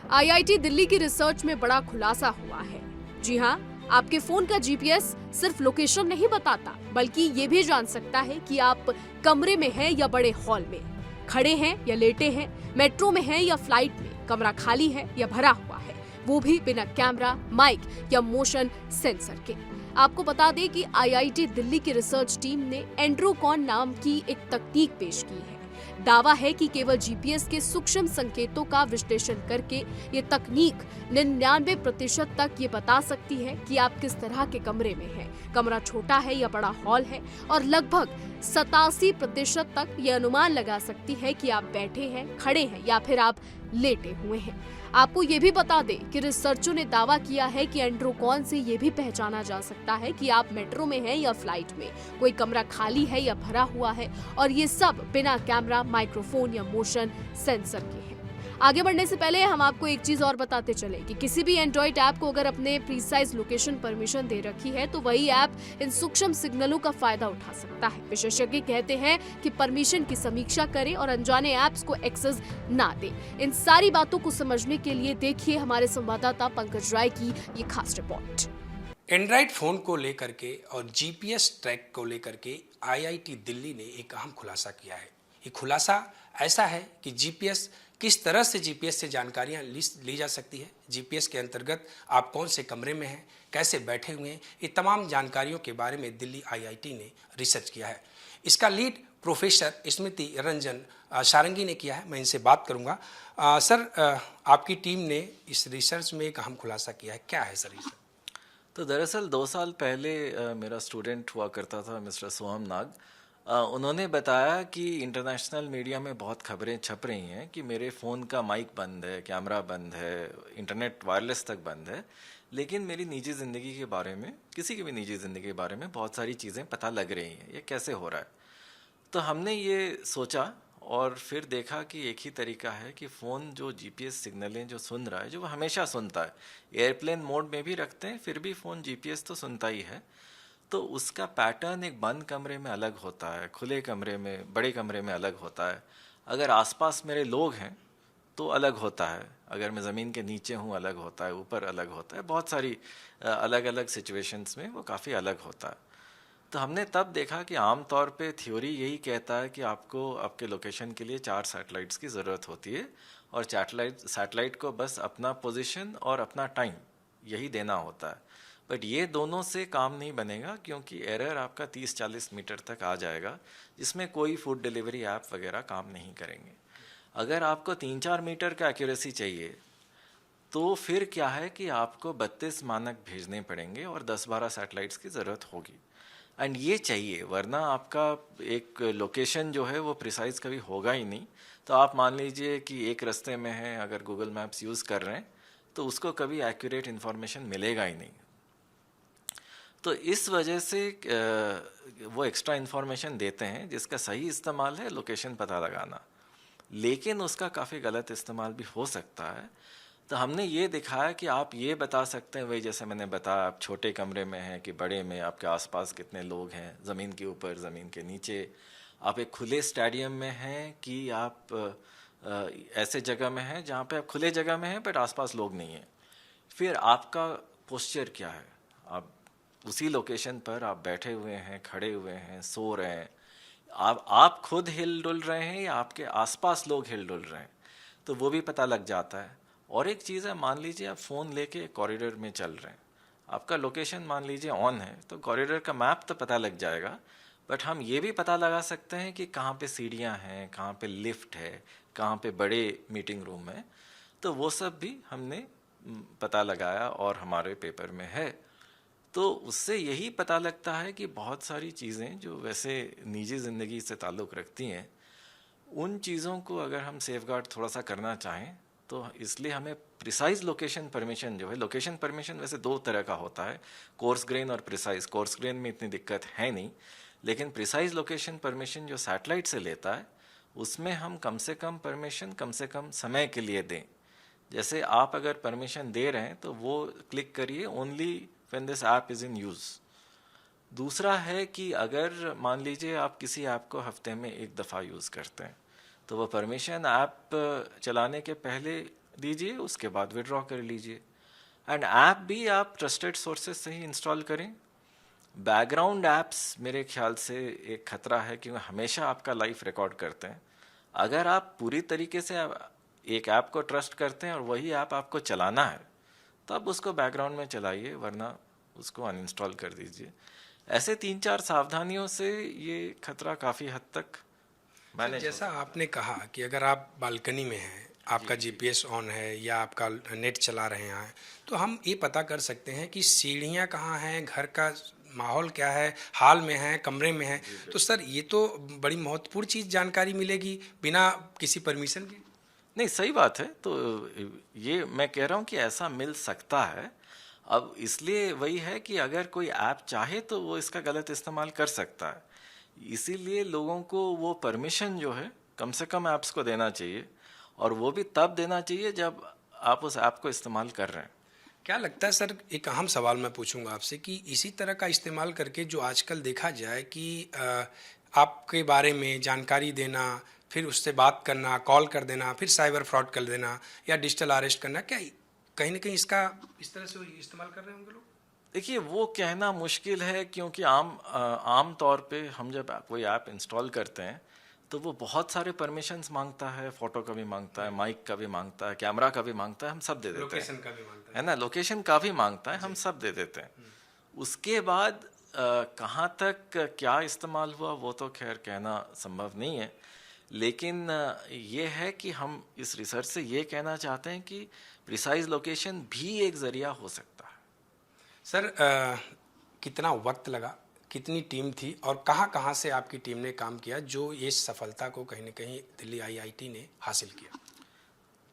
IIT Delhi की research में बड़ा खुलासा हुआ है। जी हाँ, आपके फोन का जीपीएस सिर्फ लोकेशन नहीं बताता, बल्कि ये भी जान सकता है कि आप कमरे में हैं या बड़े हॉल में, खड़े हैं या लेटे हैं, मेट्रो में हैं या फ्लाइट में, कमरा खाली है या भरा हुआ है, वो भी बिना कैमरा, माइक या मोशन सेंसर के। आपको बता दें कि आईआईटी दिल्ली की रिसर्च टीम ने एंड्रोकॉन नाम की एक तकनीक पेश की है। दावा है कि केवल जीपीएस के सूक्ष्म संकेतों का विश्लेषण करके ये तकनीक 99% तक ये बता सकती है कि आप किस तरह के कमरे में हैं, कमरा छोटा है या बड़ा हॉल है, और लगभग 87% तक ये अनुमान लगा सकती है कि आप बैठे हैं, खड़े हैं या फिर आप लेटे हुए हैं। आपको ये भी बता दें कि रिसर्चरों ने दावा किया है कि एंड्रोकॉन से ये भी पहचाना जा सकता है कि आप मेट्रो में हैं या फ्लाइट में, कोई कमरा खाली है या भरा हुआ है, और ये सब बिना कैमरा, माइक्रोफोन या मोशन सेंसर के हैं। आगे बढ़ने से पहले हम आपको एक चीज और बताते चले कि किसी भी एंड्रॉइड ऐप को अगर अपने प्रीसाइज लोकेशन परमिशन दे रखी है तो वही ऐप इन सूक्ष्म सिग्नलों का फायदा उठा सकता है। विशेषज्ञ कहते हैं कि परमिशन की समीक्षा करें और अनजाने ऐप्स को एक्सेस ना दें। इन सारी बातों को समझने के लिए देखिए हमारे संवाददाता पंकज राय की ये खास रिपोर्ट। एंड्रॉइड फ़ोन को लेकर के और जीपीएस ट्रैक को लेकर के आईआईटी दिल्ली ने एक अहम खुलासा किया है। ये खुलासा ऐसा है कि जीपीएस किस तरह से जीपीएस से जानकारियां ली जा सकती है, जीपीएस के अंतर्गत आप कौन से कमरे में हैं, कैसे बैठे हुए हैं, ये तमाम जानकारियों के बारे में दिल्ली आईआईटी ने रिसर्च किया है। इसका लीड प्रोफेसर स्मृति रंजन सारंगी ने किया है। मैं इनसे बात करूंगा। सर, आपकी टीम ने इस रिसर्च में एक अहम खुलासा किया है, क्या है सर रिसर्च? तो दरअसल 2 साल पहले मेरा स्टूडेंट हुआ करता था मिस्टर सोहम नाग। उन्होंने बताया कि इंटरनेशनल मीडिया में बहुत खबरें छप रही हैं कि मेरे फ़ोन का माइक बंद है, कैमरा बंद है, इंटरनेट वायरलेस तक बंद है, लेकिन मेरी निजी ज़िंदगी के बारे में, किसी की भी निजी ज़िंदगी के बारे में बहुत सारी चीज़ें पता लग रही हैं। ये कैसे हो रहा है? तो हमने ये सोचा और फिर देखा कि एक ही तरीका है कि फ़ोन जो जीपीएस सिग्नलें जो सुन रहा है, जो वो हमेशा सुनता है, एयरप्लेन मोड में भी रखते हैं फिर भी फ़ोन जीपीएस तो सुनता ही है, तो उसका पैटर्न एक बंद कमरे में अलग होता है, खुले कमरे में, बड़े कमरे में अलग होता है। अगर आसपास मेरे लोग हैं तो अलग होता है, अगर मैं ज़मीन के नीचे हूँ अलग होता है, ऊपर अलग होता है, बहुत सारी अलग अलग सिचुएशंस में वो काफ़ी अलग होता है। तो हमने तब देखा कि आम तौर पे थ्योरी यही कहता है कि आपको आपके लोकेशन के लिए 4 सैटेलाइट्स की ज़रूरत होती है और सैटेलाइट को बस अपना पोजीशन और अपना टाइम यही देना होता है। बट ये दोनों से काम नहीं बनेगा क्योंकि एरर आपका 30-40 मीटर तक आ जाएगा, जिसमें कोई फूड डिलीवरी ऐप वगैरह काम नहीं करेंगे। अगर आपको 3-4 मीटर का एक्यूरेसी चाहिए तो फिर क्या है कि आपको 32 मानक भेजने पड़ेंगे और 10-12 सैटेलाइट्स की ज़रूरत होगी। एंड ये चाहिए, वरना आपका एक लोकेशन जो है वो प्रिसाइज कभी होगा ही नहीं। तो आप मान लीजिए कि एक रास्ते में हैं, अगर गूगल मैप्स यूज़ कर रहे हैं तो उसको कभी एक्यूरेट इन्फॉर्मेशन मिलेगा ही नहीं। तो इस वजह से वो एक्स्ट्रा इन्फॉर्मेशन देते हैं जिसका सही इस्तेमाल है लोकेशन पता लगाना, लेकिन उसका काफ़ी गलत इस्तेमाल भी हो सकता है। तो हमने ये दिखाया कि आप ये बता सकते हैं, वही जैसे मैंने बताया, आप छोटे कमरे में हैं कि बड़े में, आपके आसपास कितने लोग हैं, ज़मीन के ऊपर, ज़मीन के नीचे, आप एक खुले स्टेडियम में हैं कि आप ऐसे जगह में हैं जहाँ पे आप खुले जगह में हैं बट आसपास लोग नहीं हैं। फिर आपका पोस्चर क्या है, आप उसी लोकेशन पर आप बैठे हुए हैं, खड़े हुए हैं, सो रहे हैं, आप खुद हिल डुल रहे हैं या आपके आसपास लोग हिल डुल रहे हैं, तो वो भी पता लग जाता है। और एक चीज़ है, मान लीजिए आप फ़ोन लेके कॉरिडोर में चल रहे हैं, आपका लोकेशन मान लीजिए ऑन है, तो कॉरिडोर का मैप तो पता लग जाएगा, बट हम ये भी पता लगा सकते हैं कि कहाँ पे सीढ़ियाँ हैं, कहाँ पे लिफ्ट है, कहाँ पे बड़े मीटिंग रूम है। तो वो सब भी हमने पता लगाया और हमारे पेपर में है। तो उससे यही पता लगता है कि बहुत सारी चीज़ें जो वैसे निजी ज़िंदगी से ताल्लुक़ रखती हैं, उन चीज़ों को अगर हम सेफगार्ड थोड़ा सा करना चाहें तो इसलिए हमें प्रिसाइज लोकेशन परमिशन जो है, लोकेशन परमिशन वैसे 2 तरह का होता है, कोर्स ग्रेन और प्रिसाइज। कोर्स ग्रेन में इतनी दिक्कत है नहीं, लेकिन प्रिसाइज लोकेशन परमिशन जो सैटेलाइट से लेता है उसमें हम कम से कम परमिशन कम से कम समय के लिए दें। जैसे आप अगर परमिशन दे रहे हैं तो वो क्लिक करिए only when this app is in use. दूसरा है कि अगर मान लीजिए आप किसी ऐप को हफ्ते में 1 दफ़ा यूज़ करते हैं तो वो परमिशन ऐप चलाने के पहले दीजिए, उसके बाद विड्रॉ कर लीजिए। एंड ऐप भी आप ट्रस्टेड सोर्सेज से ही इंस्टॉल करें। बैकग्राउंड ऐप्स मेरे ख्याल से एक खतरा है, क्योंकि हमेशा आपका लाइफ रिकॉर्ड करते हैं। अगर आप पूरी तरीके से एक ऐप को ट्रस्ट करते हैं और वही ऐप आपको चलाना है, तब उसको बैकग्राउंड में चलाइए, वरना उसको अनइंस्टॉल कर दीजिए। ऐसे 3-4 सावधानियों से ये खतरा काफ़ी हद तक मैनेज। जैसा आपने कहा कि अगर आप बालकनी में हैं, आपका जीपीएस ऑन है या आपका नेट चला रहे हैं, तो हम ये पता कर सकते हैं कि सीढ़ियाँ कहाँ हैं, घर का माहौल क्या है, हाल में है, कमरे में है। तो सर ये तो बड़ी महत्वपूर्ण चीज़ जानकारी मिलेगी बिना किसी परमिशन के। नहीं, सही बात है। तो ये मैं कह रहा हूँ कि ऐसा मिल सकता है। अब इसलिए वही है कि अगर कोई ऐप चाहे तो वो इसका गलत इस्तेमाल कर सकता है। इसीलिए लोगों को वो परमिशन जो है कम से कम ऐप्स को देना चाहिए, और वो भी तब देना चाहिए जब आप उस ऐप को इस्तेमाल कर रहे हैं। क्या लगता है सर, एक अहम सवाल मैं पूछूंगा आपसे कि इसी तरह का इस्तेमाल करके जो आजकल देखा जाए कि आपके बारे में जानकारी देना, फिर उससे बात करना, कॉल कर देना, फिर साइबर फ्रॉड कर देना या डिजिटल अरेस्ट करना, क्या कहीं ना कहीं इसका इस तरह से इस्तेमाल कर रहे होंगे लोग? देखिए, वो कहना मुश्किल है, क्योंकि आम तौर पे हम जब कोई ऐप इंस्टॉल करते हैं तो वो बहुत सारे परमिशंस मांगता है। फ़ोटो का भी मांगता है, माइक का भी मांगता है, कैमरा का भी मांगता है, हम सब दे देते हैं। लोकेशन का भी मांगता है ना, लोकेशन का भी मांगता है, हम सब दे देते हैं। उसके बाद कहाँ तक क्या इस्तेमाल हुआ वो तो खैर कहना संभव नहीं है, लेकिन ये है कि हम इस रिसर्च से ये कहना चाहते हैं कि प्रिसाइज लोकेशन भी एक ज़रिया हो सकता है। सर कितना वक्त लगा, कितनी टीम थी और कहाँ कहाँ से आपकी टीम ने काम किया जो ये सफलता को कहीं ना कहीं दिल्ली आईआईटी ने हासिल किया?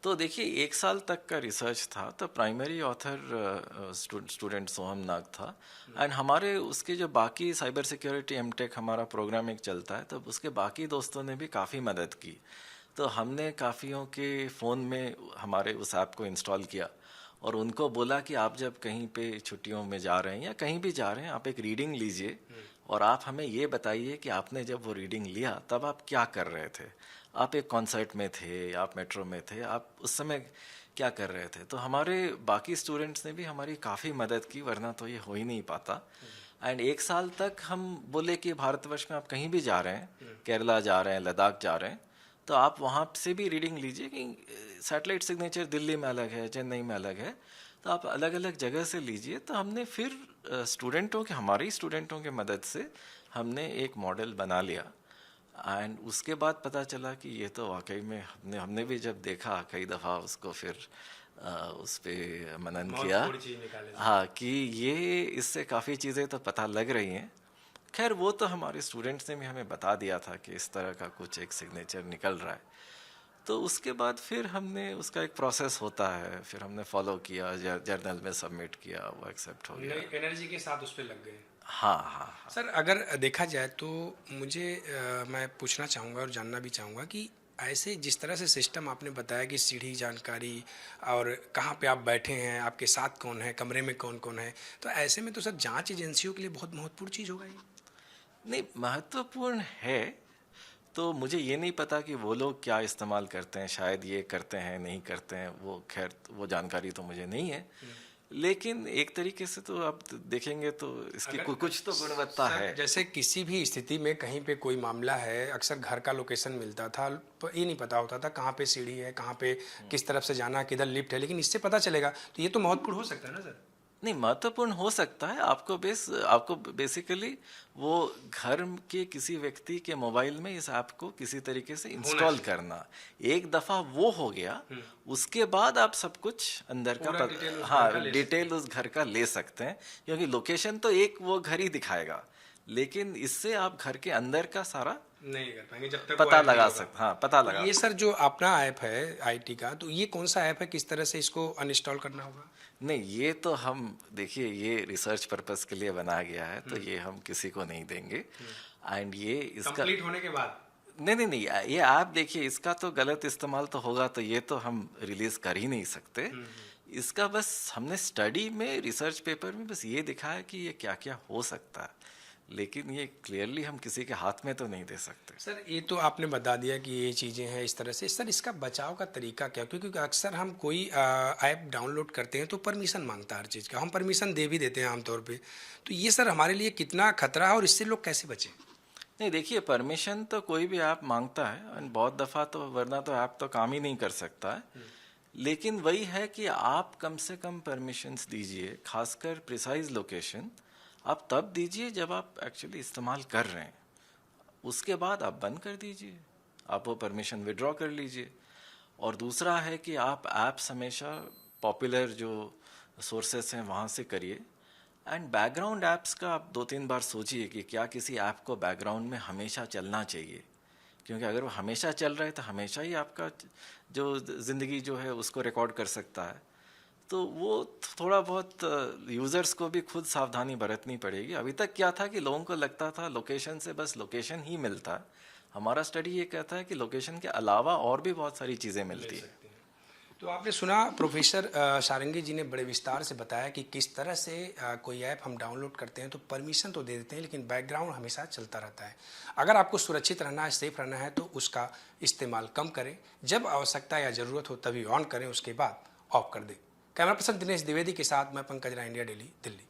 तो देखिए, 1 साल तक का रिसर्च था। तो प्राइमरी ऑथर स्टूडेंट सोहम नाग था, एंड हमारे उसके जो बाकी साइबर सिक्योरिटी एमटेक हमारा प्रोग्राम एक चलता है, तो उसके बाकी दोस्तों ने भी काफ़ी मदद की। तो हमने काफ़ियों के फ़ोन में हमारे उस ऐप को इंस्टॉल किया और उनको बोला कि आप जब कहीं पे छुट्टियों में जा रहे हैं या कहीं भी जा रहे हैं, आप एक रीडिंग लीजिए और आप हमें ये बताइए कि आपने जब वो रीडिंग लिया तब आप क्या कर रहे थे। आप एक कॉन्सर्ट में थे, आप मेट्रो में थे, आप उस समय क्या कर रहे थे। तो हमारे बाकी स्टूडेंट्स ने भी हमारी काफ़ी मदद की, वरना तो ये हो ही नहीं पाता। एंड 1 साल तक हम बोले कि भारतवर्ष में आप कहीं भी जा रहे हैं, केरला जा रहे हैं, लद्दाख जा रहे हैं, तो आप वहाँ से भी रीडिंग लीजिए कि सैटेलाइट सिग्नेचर दिल्ली में अलग है, चेन्नई में अलग है, तो आप अलग अलग जगह से लीजिए। तो हमने फिर हमारे स्टूडेंटों के मदद से हमने एक मॉडल बना लिया। एंड उसके बाद पता चला कि ये तो वाकई में हमने भी जब देखा कई दफ़ा उसको, फिर उस पर मनन किया, हाँ, कि ये इससे काफ़ी चीज़ें तो पता लग रही हैं। खैर वो तो हमारे स्टूडेंट्स ने भी हमें बता दिया था कि इस तरह का कुछ एक सिग्नेचर निकल रहा है। तो उसके बाद फिर हमने उसका एक प्रोसेस होता है, फिर हमने फॉलो किया, जर्नल में सबमिट किया, वो एक्सेप्ट हो गया। एनर्जी के साथ उस पर लग गए। हाँ। सर अगर देखा जाए तो मुझे मैं पूछना चाहूँगा और जानना भी चाहूँगा कि ऐसे जिस तरह से सिस्टम आपने बताया कि सीढ़ी जानकारी और कहाँ पे आप बैठे हैं, आपके साथ कौन है, कमरे में कौन कौन है, तो ऐसे में तो सर जांच एजेंसियों के लिए बहुत महत्वपूर्ण चीज़ होगा ये। नहीं, महत्वपूर्ण है। तो मुझे ये नहीं पता कि वो लोग क्या इस्तेमाल करते हैं, शायद ये करते हैं, नहीं करते हैं, वो खैर वो जानकारी तो मुझे नहीं है। लेकिन एक तरीके से तो आप देखेंगे तो इसकी कुछ तो गुणवत्ता है। जैसे किसी भी स्थिति में कहीं पे कोई मामला है, अक्सर घर का लोकेशन मिलता था, ये नहीं पता होता था कहाँ पे सीढ़ी है, कहाँ पे किस तरफ से जाना, किधर लिफ्ट है, लेकिन इससे पता चलेगा। तो ये तो महत्वपूर्ण हो सकता है ना सर? नहीं, महत्वपूर्ण हो सकता है। आपको बेसिकली वो घर के किसी व्यक्ति के मोबाइल में इस ऐप को किसी तरीके से इंस्टॉल करना, एक दफ़ा वो हो गया, उसके बाद आप सब कुछ अंदर का डिटेल उस घर का ले सकते हैं, क्योंकि लोकेशन तो एक वो घर ही दिखाएगा, लेकिन इससे आप घर के अंदर का सारा नहीं कर पाएंगे जब तक पता लगा सकते। हाँ, पता लगा। ये सर जो अपना ऐप है आईटी का, तो ये कौन सा ऐप है, किस तरह से इसको अनइंस्टॉल करना होगा? नहीं, ये तो हम देखिए, ये रिसर्च पर्पस के लिए बनाया गया है, तो ये हम किसी को नहीं देंगे। एंड ये इसका कंप्लीट होने के बाद नहीं, ये ऐप देखिए, इसका तो गलत इस्तेमाल तो होगा, तो ये तो हम रिलीज कर ही नहीं सकते। इसका बस हमने स्टडी में, रिसर्च पेपर में बस ये दिखा है कि ये क्या क्या हो सकता है, लेकिन ये क्लियरली हम किसी के हाथ में तो नहीं दे सकते। सर ये तो आपने बता दिया कि ये चीज़ें हैं इस तरह से। सर इसका बचाव का तरीका क्या? क्योंकि अक्सर हम कोई ऐप डाउनलोड करते हैं तो परमिशन मांगता है हर चीज़ का, हम परमिशन दे भी देते हैं आमतौर पे। तो ये सर हमारे लिए कितना खतरा है और इससे लोग कैसे बचें? नहीं, देखिए, परमिशन तो कोई भी ऐप मांगता है और बहुत दफ़ा तो, वरना तो ऐप तो काम ही नहीं कर सकता है। लेकिन वही है कि आप कम से कम परमिशंस दीजिए, खासकर प्रिसाइज लोकेशन आप तब दीजिए जब आप एक्चुअली इस्तेमाल कर रहे हैं। उसके बाद आप बंद कर दीजिए, आप वो परमिशन विड्रॉ कर लीजिए। और दूसरा है कि आप ऐप्स हमेशा पॉपुलर जो सोर्सेस हैं वहाँ से करिए। एंड बैकग्राउंड ऐप्स का आप 2-3 बार सोचिए कि क्या किसी ऐप को बैकग्राउंड में हमेशा चलना चाहिए, क्योंकि अगर वो हमेशा चल रहा है तो हमेशा ही आपका जो ज़िंदगी जो है उसको रिकॉर्ड कर सकता है। तो वो थोड़ा बहुत यूज़र्स को भी खुद सावधानी बरतनी पड़ेगी। अभी तक क्या था कि लोगों को लगता था लोकेशन से बस लोकेशन ही मिलता है। हमारा स्टडी ये कहता है कि लोकेशन के अलावा और भी बहुत सारी चीज़ें मिलती है। तो आपने सुना प्रोफेसर सारंगी जी ने बड़े विस्तार से बताया कि किस तरह से कोई ऐप हम डाउनलोड करते हैं तो परमिशन तो दे देते हैं लेकिन बैकग्राउंड हमेशा चलता रहता है। अगर आपको सुरक्षित रहना है, सेफ रहना है तो उसका इस्तेमाल कम करें। जब आवश्यकता या ज़रूरत हो तभी ऑन करें, उसके बाद ऑफ कर दें। कैमरा पर्सन दिनेश द्विवेदी के साथ मैं पंकज राय, इंडिया डेली, दिल्ली।